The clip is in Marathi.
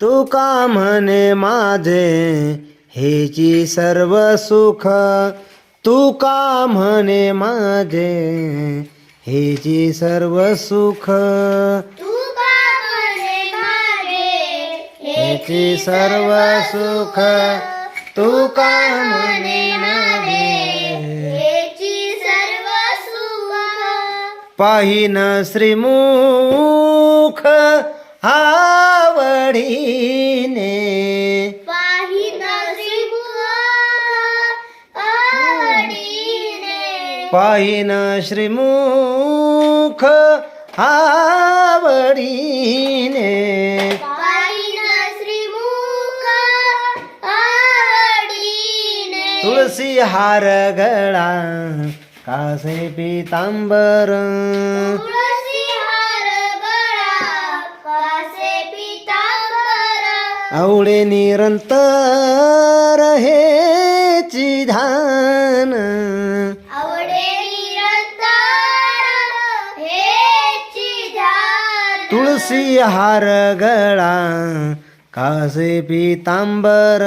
तुका म्हणे माझे हेची सर्व सुख, तुका म्हणे माझे हेची सर्व सुख, तुका म्हणे माझे हेची सर्व सुख, तुका म्हणे माझे हेची सर्व सुख. पाहिन श्रीमुख आवडीने, पाहिन श्रीमुख आवडीने, पाहिन श्रीमुख आवडीने, पाहिन श्रीमुख आवडीने. तुळसी हार गळा कासे पितांबर, तुळसी हार गळा कासे पीतांबर, आवडे निरंतर हेची ध्यान, आवडे निरंतर हेची ध्यान. तुळसी हार गळा कासे पितांबर,